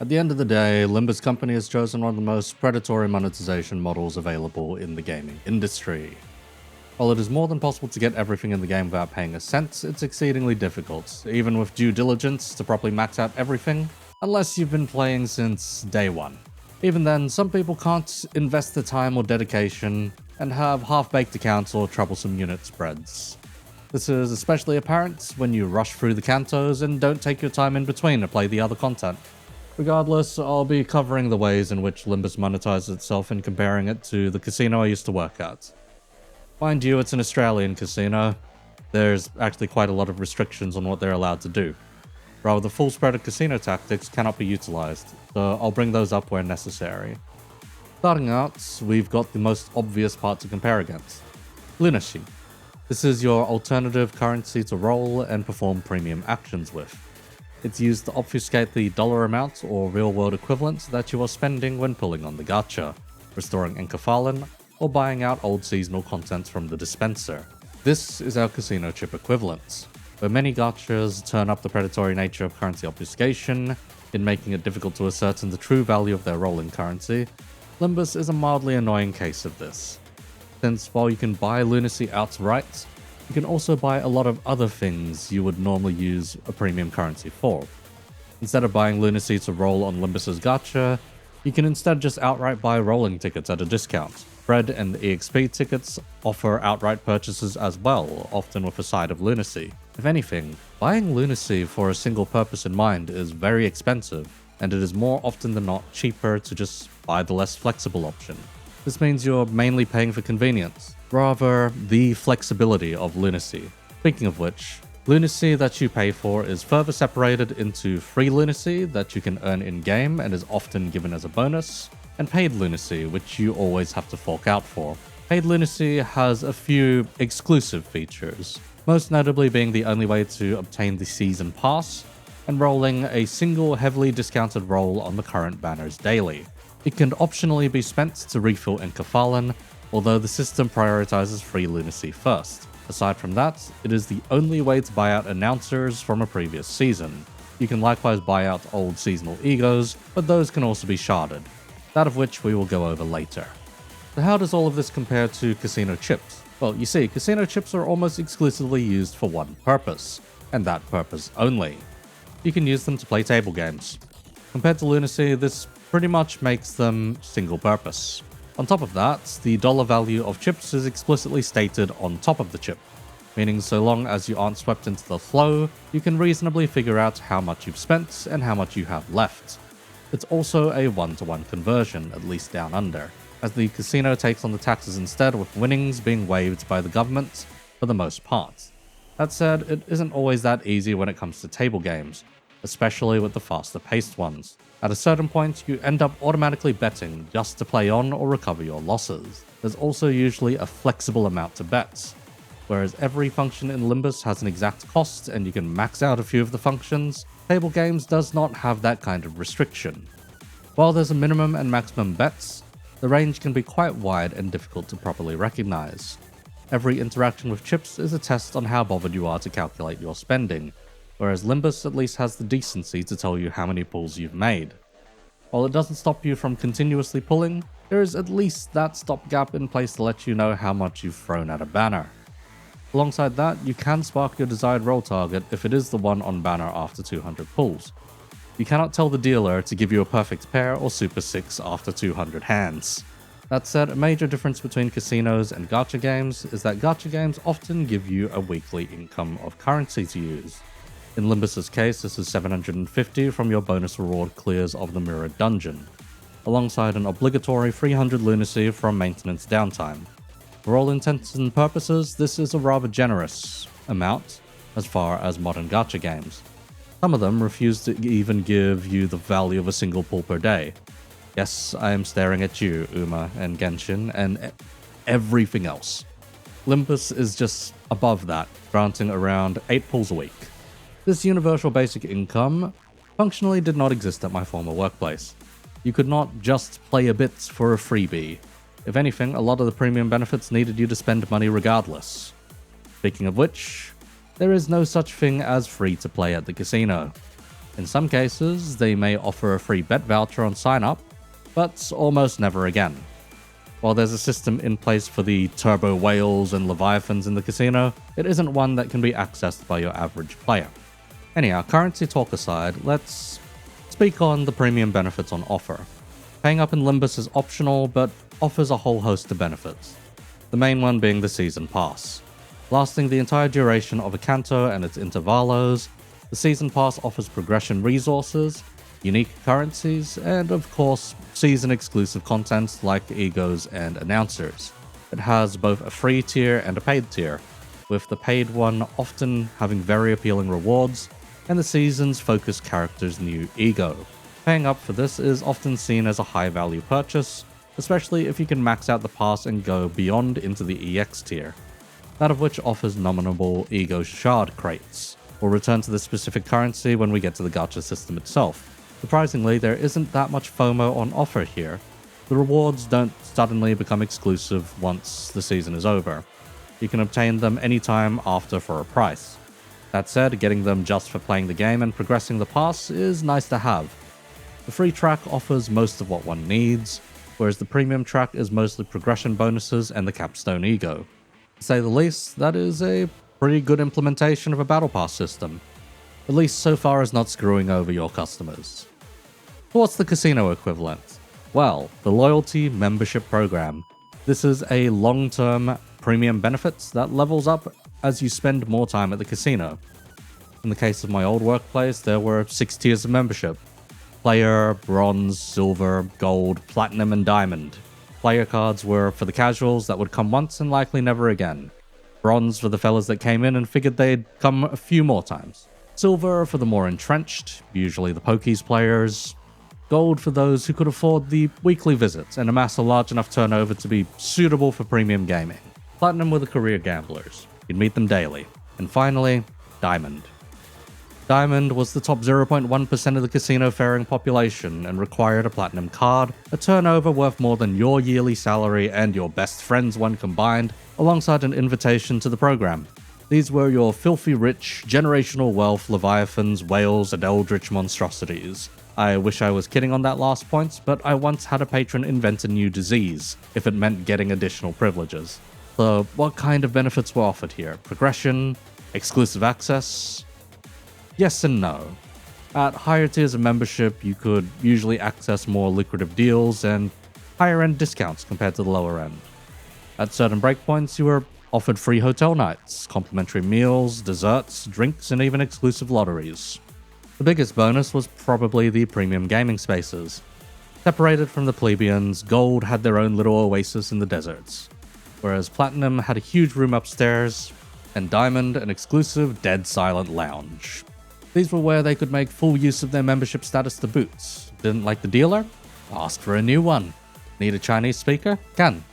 At the end of the day, Limbus Company has chosen one of the most predatory monetization models available in the gaming industry. While it is more than possible to get everything in the game without paying a cent, it's exceedingly difficult, even with due diligence, to properly max out everything, unless you've been playing since day one. Even then, some people can't invest the time or dedication and have half-baked accounts or troublesome unit spreads. This is especially apparent when you rush through the cantos and don't take your time in between to play the other content. Regardless, I'll be covering the ways in which Limbus monetizes itself and comparing it to the casino I used to work at. Mind you, it's an Australian casino. There's actually quite a lot of restrictions on what they're allowed to do. Rather, the full spread of casino tactics cannot be utilized, so I'll bring those up where necessary. Starting out, we've got the most obvious part to compare against: lunacy. This is your alternative currency to roll and perform premium actions with. It's used to obfuscate the dollar amount or real-world equivalent that you are spending when pulling on the Gacha, restoring Enkephalin, or buying out old seasonal content from the Dispenser. This is our casino chip equivalent, where many Gachas turn up the predatory nature of currency obfuscation in making it difficult to ascertain the true value of their rolling currency. Limbus is a mildly annoying case of this, since while you can buy lunacy outright, you can also buy a lot of other things you would normally use a premium currency for. Instead of buying lunacy to roll on Limbus's Gacha, you can instead just outright buy rolling tickets at a discount. Bread and EXP tickets offer outright purchases as well, often with a side of lunacy. If anything, buying lunacy for a single purpose in mind is very expensive, and it is more often than not cheaper to just buy the less flexible option. This means you're mainly paying for convenience, rather the flexibility of lunacy. Speaking of which, lunacy that you pay for is further separated into free lunacy that you can earn in-game and is often given as a bonus, and paid lunacy, which you always have to fork out for. Paid lunacy has a few exclusive features, most notably being the only way to obtain the season pass, and rolling a single heavily discounted roll on the current banners daily. It can optionally be spent to refill Enkephalin, although the system prioritizes free lunacy first. Aside from that, it is the only way to buy out announcers from a previous season. You can likewise buy out old seasonal egos, but those can also be sharded, that of which we will go over later. So how does all of this compare to casino chips? Well, you see, casino chips are almost exclusively used for one purpose, and that purpose only. You can use them to play table games. Compared to lunacy, this pretty much makes them single purpose. On top of that, the dollar value of chips is explicitly stated on top of the chip, meaning so long as you aren't swept into the flow, you can reasonably figure out how much you've spent and how much you have left. It's also a one-to-one conversion, at least down under, as the casino takes on the taxes instead, with winnings being waived by the government for the most part. That said, it isn't always that easy when it comes to table games, especially with the faster paced ones. At a certain point, you end up automatically betting just to play on or recover your losses. There's also usually a flexible amount to bet. Whereas every function in Limbus has an exact cost and you can max out a few of the functions, table games does not have that kind of restriction. While there's a minimum and maximum bets, the range can be quite wide and difficult to properly recognize. Every interaction with chips is a test on how bothered you are to calculate your spending, whereas Limbus at least has the decency to tell you how many pulls you've made. While it doesn't stop you from continuously pulling, there is at least that stopgap in place to let you know how much you've thrown at a banner. Alongside that, you can spark your desired roll target if it is the one on banner after 200 pulls. You cannot tell the dealer to give you a perfect pair or super 6 after 200 hands. That said, a major difference between casinos and gacha games is that gacha games often give you a weekly income of currency to use. In Limbus's case, this is 750 from your bonus reward clears of the mirrored dungeon, alongside an obligatory 300 lunacy from maintenance downtime. For all intents and purposes, this is a rather generous amount as far as modern gacha games. Some of them refuse to even give you the value of a single pull per day. Yes, I am staring at you, Uma and Genshin, and everything else. Limbus is just above that, granting around 8 pulls a week. This universal basic income functionally did not exist at my former workplace. You could not just play a bit for a freebie. If anything, a lot of the premium benefits needed you to spend money regardless. Speaking of which, there is no such thing as free to play at the casino. In some cases, they may offer a free bet voucher on sign up, but almost never again. While there's a system in place for the turbo whales and leviathans in the casino, it isn't one that can be accessed by your average player. Anyhow, currency talk aside, let's speak on the premium benefits on offer. Paying up in Limbus is optional, but offers a whole host of benefits. The main one being the Season Pass. Lasting the entire duration of a canto and its intervalos, the Season Pass offers progression resources, unique currencies, and of course, season-exclusive content like egos and announcers. It has both a free tier and a paid tier, with the paid one often having very appealing rewards, and the season's focused character's new ego. Paying up for this is often seen as a high-value purchase, especially if you can max out the pass and go beyond into the EX tier, that of which offers nominable ego shard crates. We'll return to this specific currency when we get to the gacha system itself. Surprisingly, there isn't that much FOMO on offer here. The rewards don't suddenly become exclusive once the season is over. You can obtain them anytime after for a price. That said, getting them just for playing the game and progressing the pass is nice to have. The free track offers most of what one needs, whereas the premium track is mostly progression bonuses and the capstone ego. To say the least, that is a pretty good implementation of a battle pass system, at least so far as not screwing over your customers. What's the casino equivalent? Well, the Loyalty Membership Program. This is a long-term premium benefits that levels up as you spend more time at the casino. In the case of my old workplace, there were 6 tiers of membership. Player, Bronze, Silver, Gold, Platinum, and Diamond. Player cards were for the casuals that would come once and likely never again. Bronze for the fellas that came in and figured they'd come a few more times. Silver for the more entrenched, usually the pokies players. Gold for those who could afford the weekly visits and amass a large enough turnover to be suitable for premium gaming. Platinum were the career gamblers. You'd meet them daily. And finally, Diamond. Diamond was the top 0.1% of the casino-faring population and required a platinum card, a turnover worth more than your yearly salary and your best friend's one combined, alongside an invitation to the program. These were your filthy rich, generational wealth leviathans, whales, and eldritch monstrosities. I wish I was kidding on that last point, but I once had a patron invent a new disease, if it meant getting additional privileges. So, what kind of benefits were offered here? Progression? Exclusive access? Yes and no. At higher tiers of membership, you could usually access more lucrative deals and higher-end discounts compared to the lower end. At certain breakpoints, you were offered free hotel nights, complimentary meals, desserts, drinks, and even exclusive lotteries. The biggest bonus was probably the premium gaming spaces. Separated from the plebeians, Gold had their own little oasis in the deserts, whereas Platinum had a huge room upstairs, and Diamond an exclusive dead silent lounge. These were where they could make full use of their membership status to boot. Didn't like the dealer? Ask for a new one. Need a Chinese speaker? Can.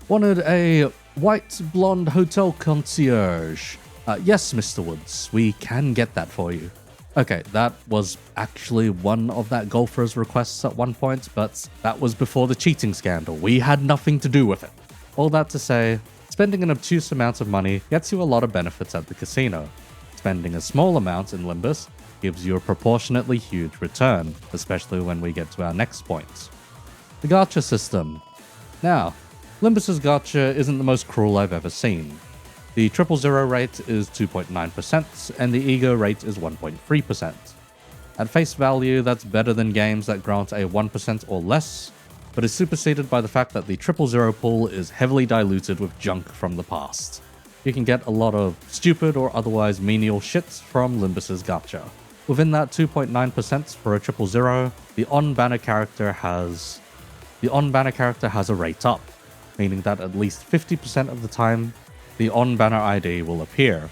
Wanted a white blonde hotel concierge? Yes, Mr. Woods, we can get that for you. Okay, that was actually one of that golfer's requests at one point, but that was before the cheating scandal. We had nothing to do with it. All that to say, spending an obtuse amount of money gets you a lot of benefits at the casino. Spending a small amount in Limbus gives you a proportionately huge return, especially when we get to our next point. The gacha system. Now, Limbus's gacha isn't the most cruel I've ever seen. The 000 rate is 2.9% and the ego rate is 1.3%. At face value, that's better than games that grant a 1% or less, but is superseded by the fact that the 000 pool is heavily diluted with junk from the past. You can get a lot of stupid or otherwise menial shit from Limbus's gacha. Within that 2.9% for a 000, the on-banner character has a rate up, meaning that at least 50% of the time, the on-banner ID will appear.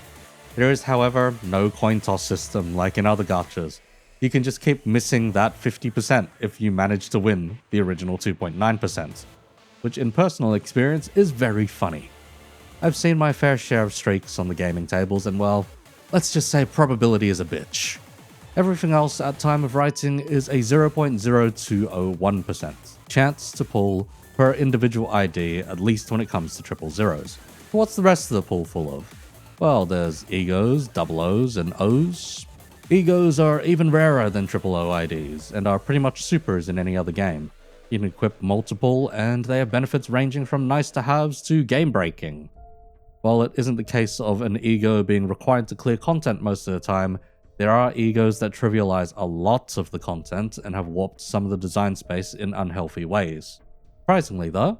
There is, however, no coin toss system like in other gachas. You can just keep missing that 50% if you manage to win the original 2.9%, which in personal experience is very funny. I've seen my fair share of streaks on the gaming tables and well, let's just say probability is a bitch. Everything else at time of writing is a 0.0201% chance to pull per individual ID, at least when it comes to 000s. What's the rest of the pool full of? Well, there's egos, double O's, and O's. Egos are even rarer than OOO IDs, and are pretty much supers in any other game. You can equip multiple, and they have benefits ranging from nice to haves to game breaking. While it isn't the case of an ego being required to clear content most of the time, there are egos that trivialize a lot of the content and have warped some of the design space in unhealthy ways. Surprisingly though,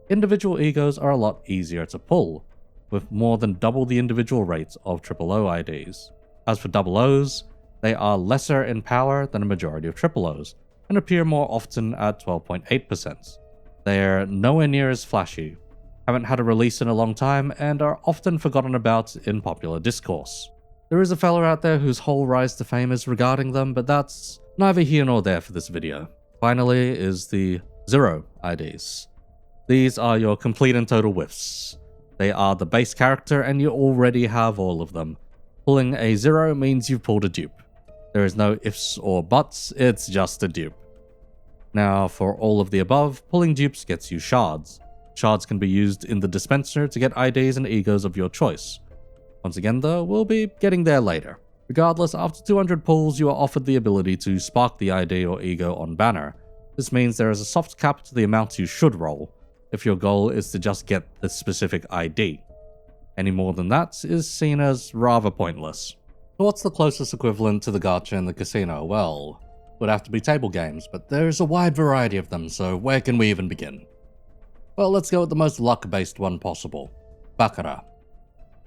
individual egos are a lot easier to pull, with more than double the individual rate of OOO IDs. As for OOs, they are lesser in power than a majority of OOs, and appear more often at 12.8%. They're nowhere near as flashy, haven't had a release in a long time, and are often forgotten about in popular discourse. There is a fella out there whose whole rise to fame is regarding them, but that's neither here nor there for this video. Finally is the Zero IDs. These are your complete and total whiffs. They are the base character and you already have all of them. Pulling a Zero means you've pulled a dupe. There is no ifs or buts, it's just a dupe. Now, for all of the above, pulling dupes gets you shards. Shards can be used in the Dispenser to get IDs and egos of your choice. Once again though, we'll be getting there later. Regardless, after 200 pulls, you are offered the ability to spark the ID or ego on banner. This means there is a soft cap to the amount you should roll, if your goal is to just get the specific ID. Any more than that is seen as rather pointless. So what's the closest equivalent to the gacha in the casino? Well, would have to be table games, but there's a wide variety of them, so where can we even begin? Well, let's go with the most luck-based one possible. Baccarat.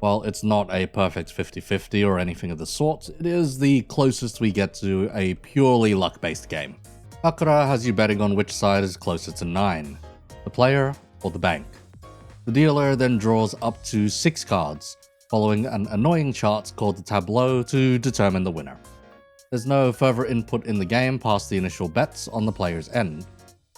While it's not a perfect 50-50 or anything of the sort, it is the closest we get to a purely luck-based game. Baccarat has you betting on which side is closer to 9, the player or the bank. The dealer then draws up to 6 cards, following an annoying chart called the tableau to determine the winner. There's no further input in the game past the initial bets on the player's end.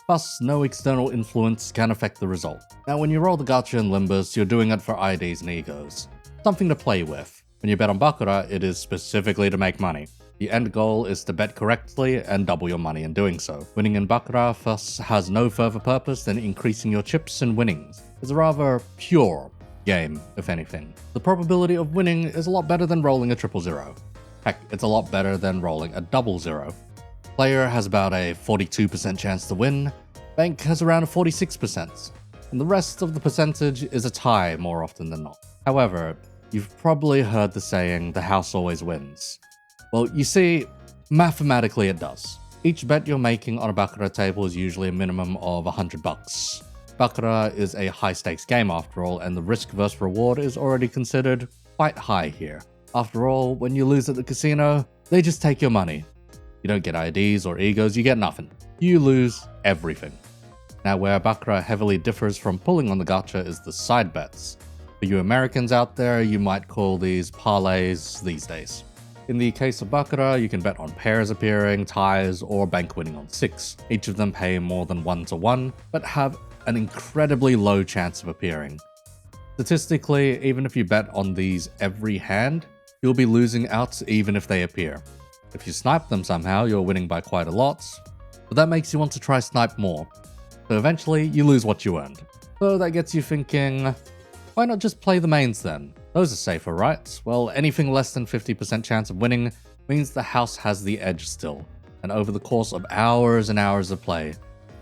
Thus, no external influence can affect the result. Now, when you roll the gacha in Limbus, you're doing it for IDs and egos. Something to play with. When you bet on Baccarat, it is specifically to make money. The end goal is to bet correctly and double your money in doing so. Winning in Baccarat thus has no further purpose than increasing your chips and winnings. It's a rather pure game, if anything. The probability of winning is a lot better than rolling a 000. Heck, it's a lot better than rolling a 00. Player has about a 42% chance to win, bank has around a 46%, and the rest of the percentage is a tie more often than not. However, you've probably heard the saying, the house always wins. Well, you see, mathematically it does. Each bet you're making on a Baccarat table is usually a minimum of $100. Baccarat is a high-stakes game after all, and the risk versus reward is already considered quite high here. After all, when you lose at the casino, they just take your money. You don't get IDs or egos, you get nothing. You lose everything. Now, where Baccarat heavily differs from pulling on the gacha is the side bets. For you Americans out there, you might call these parlays these days. In the case of Baccarat, you can bet on pairs appearing, ties, or bank winning on 6. Each of them pay more than 1-to-1, but have an incredibly low chance of appearing. Statistically, even if you bet on these every hand, you'll be losing out even if they appear. If you snipe them somehow, you're winning by quite a lot, but that makes you want to try snipe more. So eventually, you lose what you earned. So that gets you thinking, why not just play the mains then? Those are safer, right? Well, anything less than 50% chance of winning means the house has the edge still, and over the course of hours and hours of play,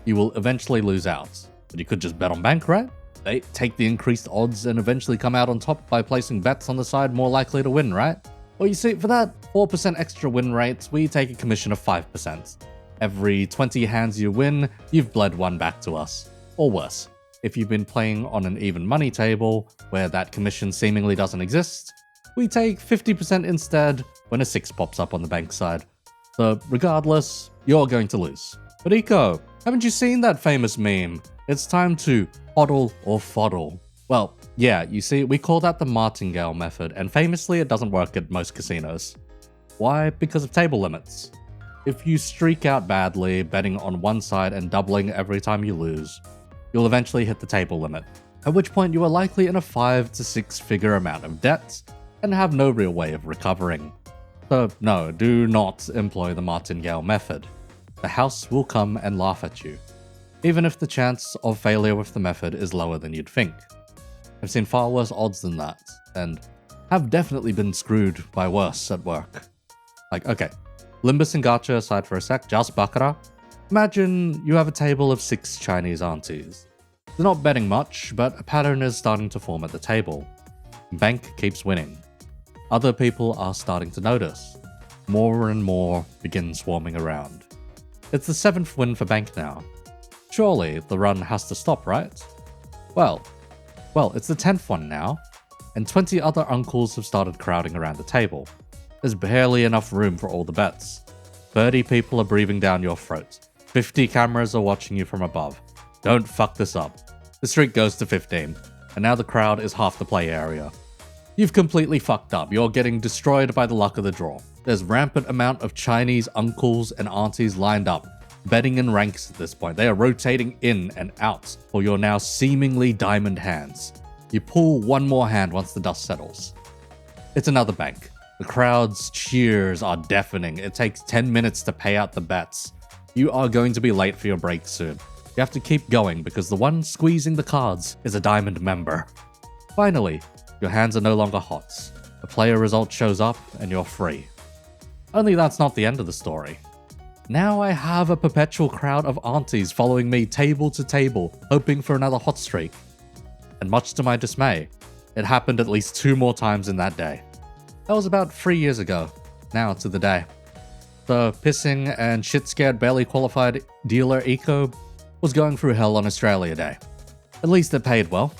you will eventually lose out. But you could just bet on bank, right? They take the increased odds and eventually come out on top by placing bets on the side more likely to win, right? Well, you see, for that 4% extra win rate, we take a commission of 5%. Every 20 hands you win, you've bled one back to us. Or worse, if you've been playing on an even money table, where that commission seemingly doesn't exist, we take 50% instead when a 6 pops up on the bank side. So regardless, you're going to lose. But Eco, haven't you seen that famous meme? It's time to hodl or foddle. Well, yeah, you see, we call that the martingale method, and famously it doesn't work at most casinos. Why? Because of table limits. If you streak out badly, betting on one side and doubling every time you lose, you'll eventually hit the table limit, at which point you are likely in a 5 to 6 figure amount of debt and have no real way of recovering. So no, do not employ the martingale method. The house will come and laugh at you, even if the chance of failure with the method is lower than you'd think. I've seen far worse odds than that, and have definitely been screwed by worse at work. Like, okay, Limbus and Gacha aside for a sec, just Baccarat. Imagine you have a table of 6 Chinese aunties. They're not betting much, but a pattern is starting to form at the table. Bank keeps winning. Other people are starting to notice. More and more begin swarming around. It's the 7th win for Bank now. Surely the run has to stop, right? Well, it's the 10th one now, and 20 other uncles have started crowding around the table. There's barely enough room for all the bets. 30 people are breathing down your throat. 50 cameras are watching you from above. Don't fuck this up. The streak goes to 15, and now the crowd is half the play area. You've completely fucked up. You're getting destroyed by the luck of the draw. There's rampant amount of Chinese uncles and aunties lined up, betting in ranks at this point. They are rotating in and out for your now seemingly diamond hands. You pull one more hand once the dust settles. It's another bank. The crowd's cheers are deafening. It takes 10 minutes to pay out the bets. You are going to be late for your break soon. You have to keep going because the one squeezing the cards is a diamond member. Finally, your hands are no longer hot. The player result shows up and you're free. Only that's not the end of the story. Now I have a perpetual crowd of aunties following me table to table, hoping for another hot streak. And much to my dismay, it happened at least 2 more times in that day. That was about 3 years ago, now to the day. The pissing and shit-scared barely qualified dealer Eco was going through hell on Australia Day. At least it paid well.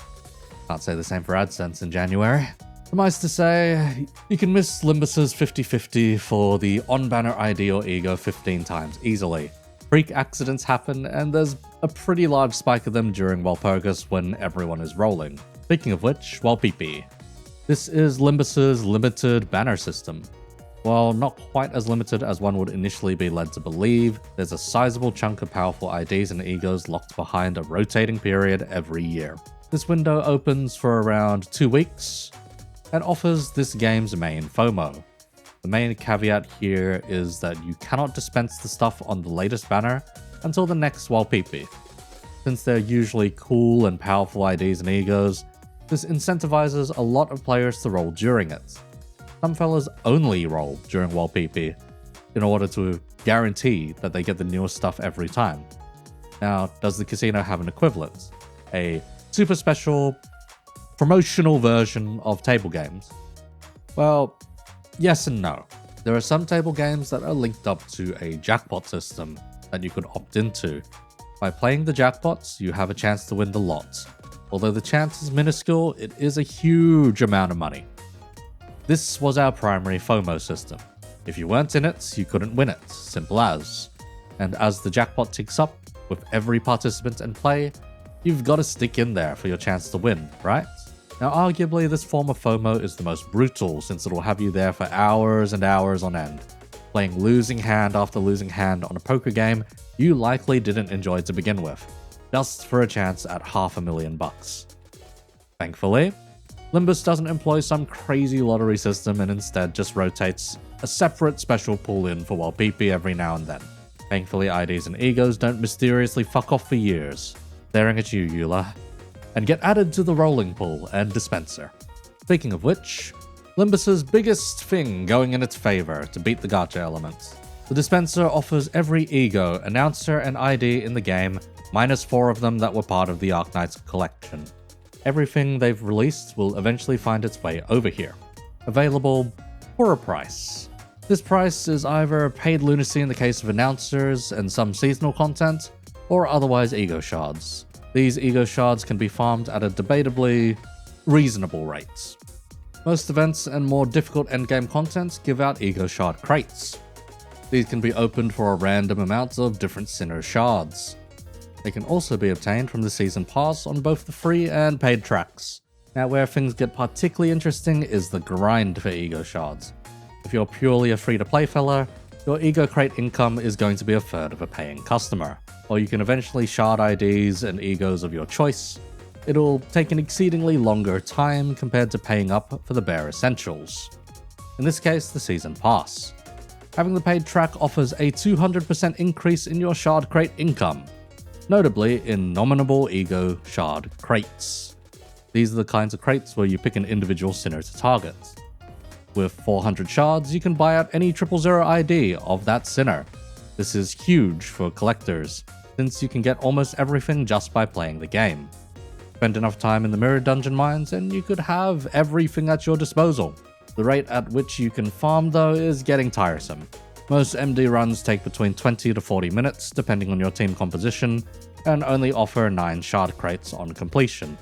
Can't say the same for AdSense in January. Suffice to say, you can miss Limbus's 50-50 for the on-banner ID or ego 15 times easily. Freak accidents happen, and there's a pretty large spike of them during Walpurgis when everyone is rolling. Speaking of which, Walpeepee. This is Limbus's limited banner system. While not quite as limited as one would initially be led to believe, there's a sizable chunk of powerful IDs and egos locked behind a rotating period every year. This window opens for around 2 weeks and offers this game's main FOMO. The main caveat here is that you cannot dispense the stuff on the latest banner until the next Walpeepee. Since they're usually cool and powerful IDs and egos, this incentivizes a lot of players to roll during it. Some fellas only roll during Walpeepee in order to guarantee that they get the newest stuff every time. Now, does the casino have an equivalent? A super special promotional version of table games? Well, yes and no. There are some table games that are linked up to a jackpot system that you could opt into. By playing the jackpots, you have a chance to win the lot. Although the chance is minuscule, it is a huge amount of money. This was our primary FOMO system. If you weren't in it, you couldn't win it. Simple as. And as the jackpot ticks up, with every participant in play, you've got to stick in there for your chance to win, right? Now, arguably, this form of FOMO is the most brutal since it'll have you there for hours and hours on end, playing losing hand after losing hand on a poker game you likely didn't enjoy to begin with, just for a chance at $500,000. Thankfully, Limbus doesn't employ some crazy lottery system and instead just rotates a separate special pool in for Walpeepee every now and then. Thankfully, IDs and egos don't mysteriously fuck off for years, staring at you, Eula, and get added to the rolling pool and dispenser. Speaking of which, Limbus's biggest thing going in its favor to beat the gacha elements. The dispenser offers every ego, announcer, and ID in the game, minus 4 of them that were part of the Arknights collection. Everything they've released will eventually find its way over here. Available for a price. This price is either paid lunacy in the case of announcers and some seasonal content, or otherwise ego shards. These ego shards can be farmed at a debatably reasonable rate. Most events and more difficult endgame content give out ego shard crates. These can be opened for a random amount of different Sinner shards. They can also be obtained from the season pass on both the free and paid tracks. Now, where things get particularly interesting is the grind for ego shards. If you're purely a free-to-play fella, your ego crate income is going to be a third of a paying customer, or you can eventually shard IDs and egos of your choice. It'll take an exceedingly longer time compared to paying up for the bare essentials. In this case, the season pass. Having the paid track offers a 200% increase in your shard crate income, notably in nominable ego shard crates. These are the kinds of crates where you pick an individual sinner to target. With 400 shards, you can buy out any 000 ID of that sinner. This is huge for collectors, since you can get almost everything just by playing the game. Spend enough time in the mirror dungeon mines and you could have everything at your disposal. The rate at which you can farm though is getting tiresome. Most MD runs take between 20 to 40 minutes depending on your team composition and only offer 9 shard crates on completion,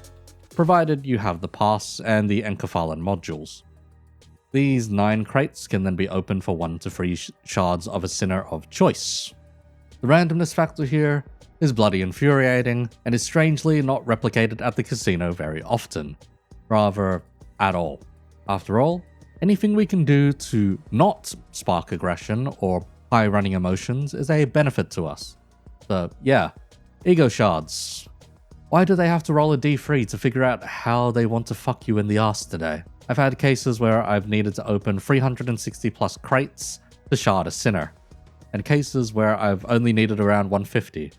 provided you have the pass and the Enkephalan modules. These 9 crates can then be opened for 1 to 3 shards of a sinner of choice. The randomness factor here is bloody infuriating and is strangely not replicated at the casino very often, rather at all. After all, anything we can do to not spark aggression or high running emotions is a benefit to us. So yeah, ego shards. Why do they have to roll a d3 to figure out how they want to fuck you in the ass today? I've had cases where I've needed to open 360 plus crates to shard a sinner, and cases where I've only needed around 150.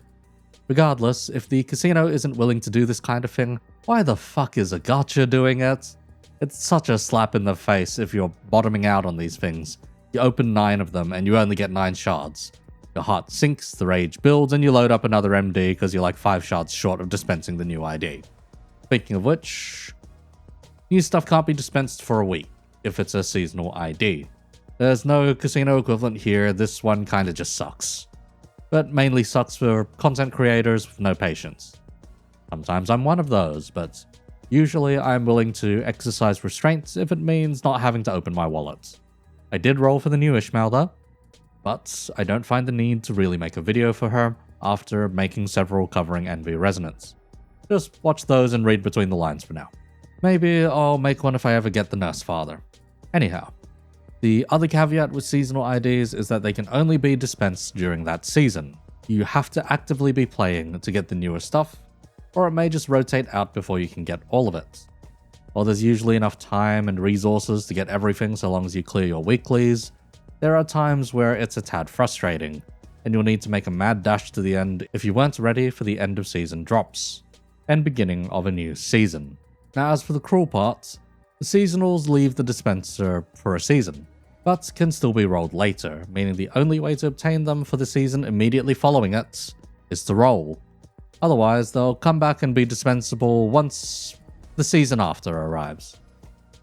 Regardless, if the casino isn't willing to do this kind of thing, why the fuck is a gacha doing it? It's such a slap in the face if you're bottoming out on these things. You open 9 of them and you only get 9 shards. Your heart sinks, the rage builds, and you load up another MD because you're like 5 shards short of dispensing the new ID. Speaking of which, new stuff can't be dispensed for a week if it's a seasonal ID. There's no casino equivalent here, this one kinda just sucks. But mainly sucks for content creators with no patience. Sometimes I'm one of those, but usually I'm willing to exercise restraints if it means not having to open my wallet. I did roll for the new Ishmael though, but I don't find the need to really make a video for her after making several covering Envy Resonance. Just watch those and read between the lines for now. Maybe I'll make one if I ever get the Nurse Father. Anyhow, the other caveat with seasonal IDs is that they can only be dispensed during that season. You have to actively be playing to get the newer stuff, or it may just rotate out before you can get all of it. While there's usually enough time and resources to get everything so long as you clear your weeklies, there are times where it's a tad frustrating, and you'll need to make a mad dash to the end if you weren't ready for the end of season drops, and beginning of a new season. Now as for the cruel part, the seasonals leave the dispenser for a season, but can still be rolled later, meaning the only way to obtain them for the season immediately following it is to roll. Otherwise, they'll come back and be dispensable once the season after arrives,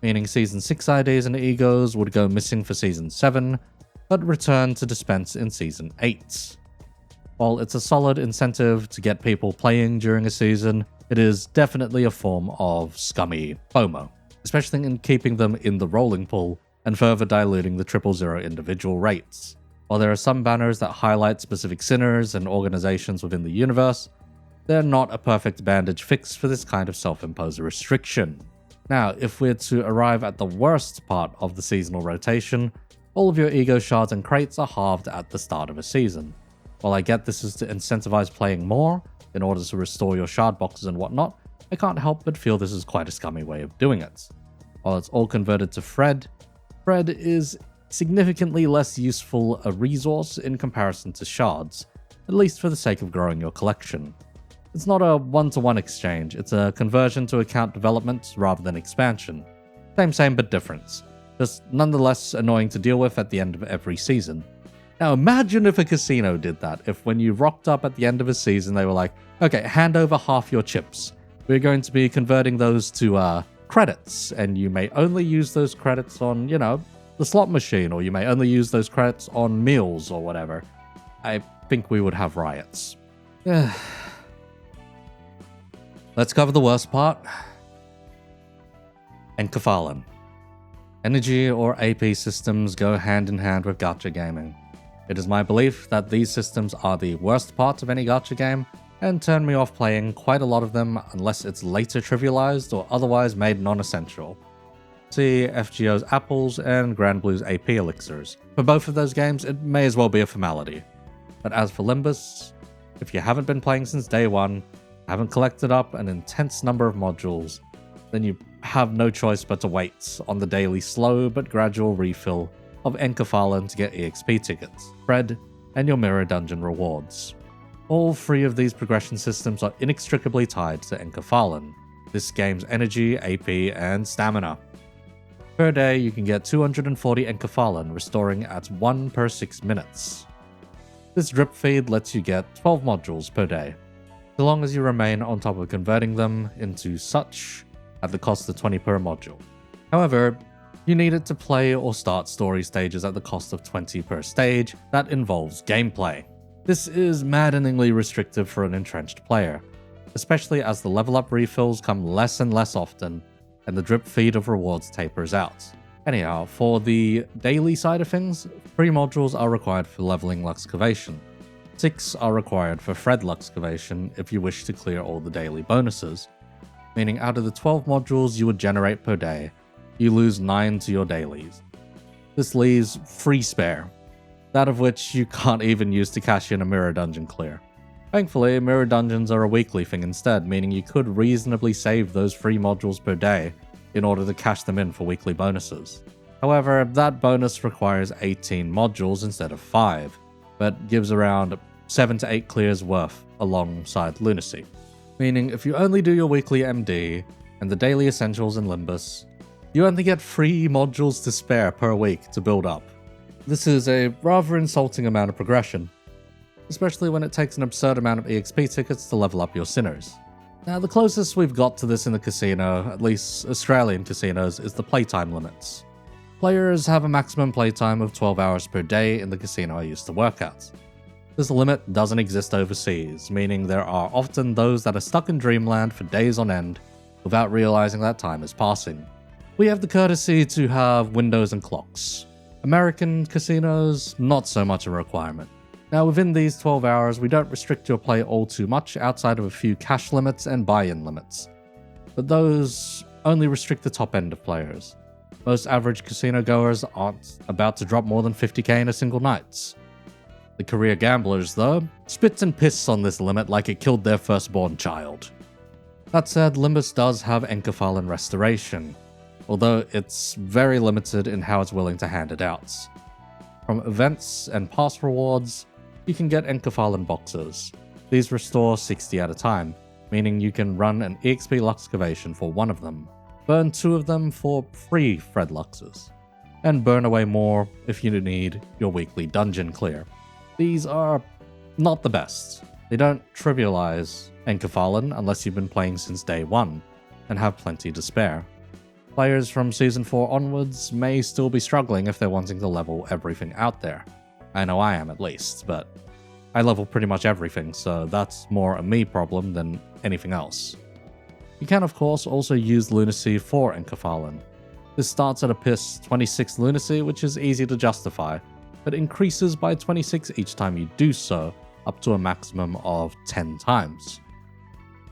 meaning Season 6 IDs and egos would go missing for Season 7, but return to dispense in Season 8. While it's a solid incentive to get people playing during a season, it is definitely a form of scummy FOMO, especially in keeping them in the rolling pool and further diluting the 000 individual rates. While there are some banners that highlight specific sinners and organizations within the universe, they're not a perfect bandage fix for this kind of self-imposed restriction. Now, if we're to arrive at the worst part of the seasonal rotation, all of your ego shards and crates are halved at the start of a season. While I get this is to incentivize playing more, in order to restore your shard boxes and whatnot, I can't help but feel this is quite a scummy way of doing it. While it's all converted to Fred is significantly less useful a resource in comparison to shards, at least for the sake of growing your collection. It's not a one-to-one exchange, it's a conversion to account development rather than expansion. Same but different. Just nonetheless annoying to deal with at the end of every season. Now imagine if a casino did that, if when you rocked up at the end of a season they were like, okay, hand over half your chips. We're going to be converting those to credits, and you may only use those credits on, the slot machine, or you may only use those credits on meals or whatever. I think we would have riots. Let's cover the worst part. Enkephalan. Energy or AP systems go hand in hand with gacha gaming. It is my belief that these systems are the worst part of any gacha game, and turn me off playing quite a lot of them unless it's later trivialized or otherwise made non-essential. See FGO's apples and Grand Blue's AP elixirs. For both of those games, it may as well be a formality. But as for Limbus, if you haven't been playing since day one, haven't collected up an intense number of modules, then you have no choice but to wait on the daily slow but gradual refill of Enkephalan to get EXP tickets, bread, and your mirror dungeon rewards. All 3 of these progression systems are inextricably tied to Enkephalan, this game's energy, AP, and stamina. Per day, you can get 240 enkephalon, restoring at 1 per 6 minutes. This drip feed lets you get 12 modules per day, so long as you remain on top of converting them into such at the cost of 20 per module. However, you need it to play or start story stages at the cost of 20 per stage that involves gameplay. This is maddeningly restrictive for an entrenched player, especially as the level up refills come less and less often and the drip feed of rewards tapers out. Anyhow, for the daily side of things, 3 modules are required for leveling Luxcavation. 6 are required for Fred Luxcavation if you wish to clear all the daily bonuses, meaning out of the 12 modules you would generate per day, you lose 9 to your dailies. This leaves 3 spare, that of which you can't even use to cash in a mirror dungeon clear. Thankfully, mirror dungeons are a weekly thing instead, meaning you could reasonably save those 3 modules per day in order to cash them in for weekly bonuses. However, that bonus requires 18 modules instead of 5, but gives around 7 to 8 clears worth alongside lunacy. Meaning if you only do your weekly MD and the daily essentials in Limbus, you only get 3 modules to spare per week to build up. This is a rather insulting amount of progression, especially when it takes an absurd amount of EXP tickets to level up your sinners. Now, the closest we've got to this in the casino, at least Australian casinos, is the playtime limits. Players have a maximum playtime of 12 hours per day in the casino I used to work at. This limit doesn't exist overseas, meaning there are often those that are stuck in dreamland for days on end without realizing that time is passing. We have the courtesy to have windows and clocks. American casinos, not so much a requirement. Now, within these 12 hours, we don't restrict your play all too much outside of a few cash limits and buy-in limits, but those only restrict the top end of players. Most average casino goers aren't about to drop more than 50k in a single night. The career gamblers, though, spits and piss on this limit like it killed their firstborn child. That said, Limbus does have enkephalon restoration, although it's very limited in how it's willing to hand it out. From events and pass rewards, you can get enkephalon boxes. These restore 60 at a time, meaning you can run an EXP Luxcavation for 1 of them, burn 2 of them for free Fred Luxes, and burn away more if you need your weekly dungeon clear. These are not the best. They don't trivialize enkephalon unless you've been playing since day 1 and have plenty to spare. Players from Season 4 onwards may still be struggling if they're wanting to level everything out there. I know I am at least, but I level pretty much everything, so that's more a me problem than anything else. You can of course also use lunacy for enkephalon. This starts at a piss 26 lunacy, which is easy to justify, but increases by 26 each time you do so, up to a maximum of 10 times.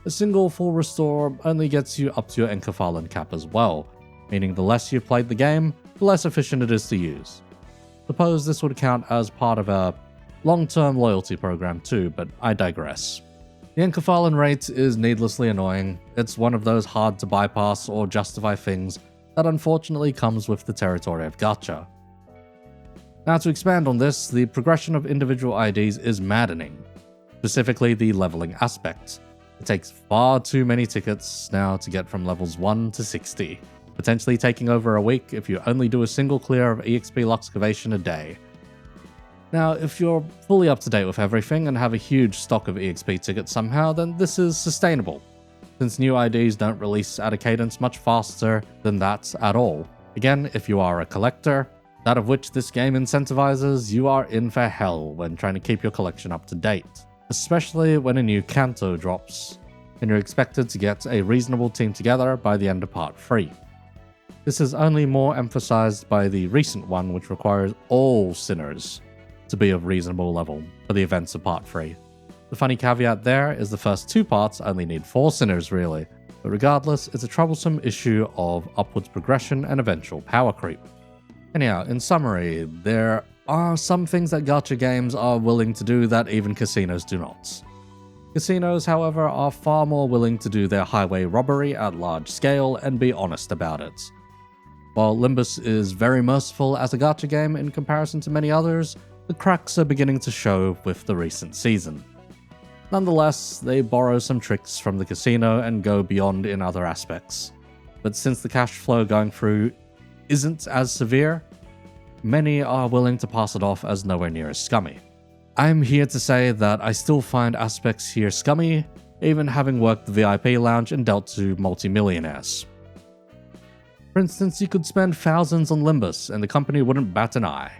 A single full restore only gets you up to your enkephalon cap as well, meaning the less you've played the game, the less efficient it is to use. Suppose this would count as part of a long-term loyalty program too, but I digress. The enkephalon rate is needlessly annoying. It's one of those hard to bypass or justify things that unfortunately comes with the territory of Gacha. Now, to expand on this, the progression of individual IDs is maddening, specifically the leveling aspect. It takes far too many tickets now to get from levels 1 to 60, potentially taking over a week if you only do a single clear of EXP Luxcavation a day. Now, if you're fully up to date with everything and have a huge stock of EXP tickets somehow, then this is sustainable, since new IDs don't release at a cadence much faster than that at all. Again, if you are a collector, that of which this game incentivizes, you are in for hell when trying to keep your collection up to date, especially when a new Kanto drops, and you're expected to get a reasonable team together by the end of Part 3. This is only more emphasized by the recent one, which requires all sinners to be of reasonable level for the events of Part 3. The funny caveat there is the first 2 parts only need 4 sinners really, but regardless, it's a troublesome issue of upwards progression and eventual power creep. Anyhow, in summary, there are some things that gacha games are willing to do that even casinos do not. Casinos, however, are far more willing to do their highway robbery at large scale and be honest about it. While Limbus is very merciful as a gacha game in comparison to many others, the cracks are beginning to show with the recent season. Nonetheless, they borrow some tricks from the casino and go beyond in other aspects. But since the cash flow going through isn't as severe, many are willing to pass it off as nowhere near as scummy. I'm here to say that I still find aspects here scummy, even having worked the VIP lounge and dealt to multi-millionaires. For instance, you could spend thousands on Limbus and the company wouldn't bat an eye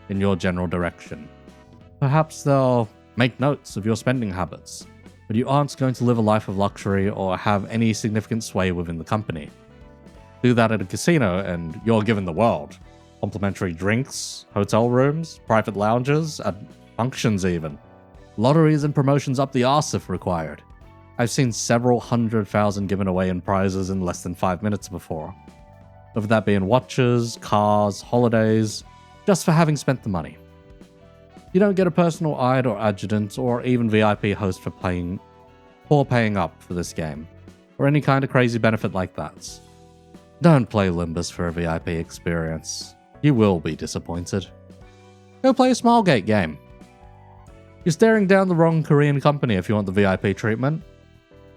in your general direction. Perhaps they'll make notes of your spending habits, but you aren't going to live a life of luxury or have any significant sway within the company. Do that at a casino and you're given the world. Complimentary drinks, hotel rooms, private lounges, and functions even. Lotteries and promotions up the arse if required. I've seen several 100,000 given away in prizes in less than 5 minutes before. Whether that be in watches, cars, holidays, just for having spent the money. You don't get a personal aide or adjutant or even VIP host for paying up for this game, or any kind of crazy benefit like that. Don't play Limbus for a VIP experience. You will be disappointed. Go play a Smilegate game. You're staring down the wrong Korean company if you want the VIP treatment.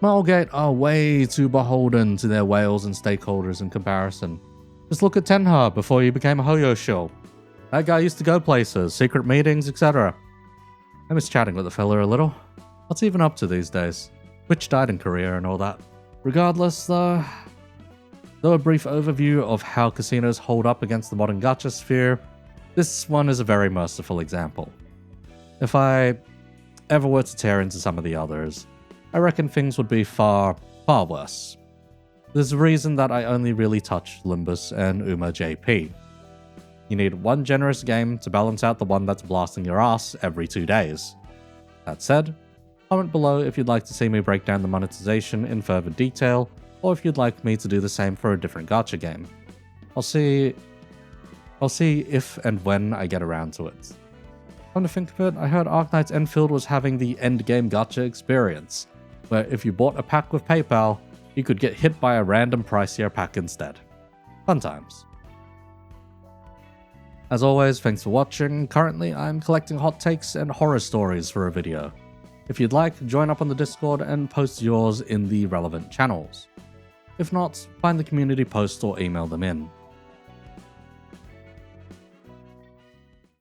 Smilegate are way too beholden to their whales and stakeholders in comparison. Just look at Tenha before he became a Hoyo shill. That guy used to go places, secret meetings, etc. I miss chatting with the fella a little. What's he even up to these days? Which died in Korea and all that. Regardless, though a brief overview of how casinos hold up against the modern gacha sphere, this one is a very merciful example. If I ever were to tear into some of the others, I reckon things would be far, far worse. There's a reason that I only really touch Limbus and Uma JP. You need one generous game to balance out the one that's blasting your ass every 2 days. That said, comment below if you'd like to see me break down the monetization in further detail, or if you'd like me to do the same for a different gacha game. I'll see if and when I get around to it. Come to think of it, I heard Arknight's Enfield was having the endgame gacha experience, where if you bought a pack with PayPal, you could get hit by a random pricier pack instead. Fun times. As always, thanks for watching. Currently, I'm collecting hot takes and horror stories for a video. If you'd like, join up on the Discord and post yours in the relevant channels. If not, find the community post or email them in.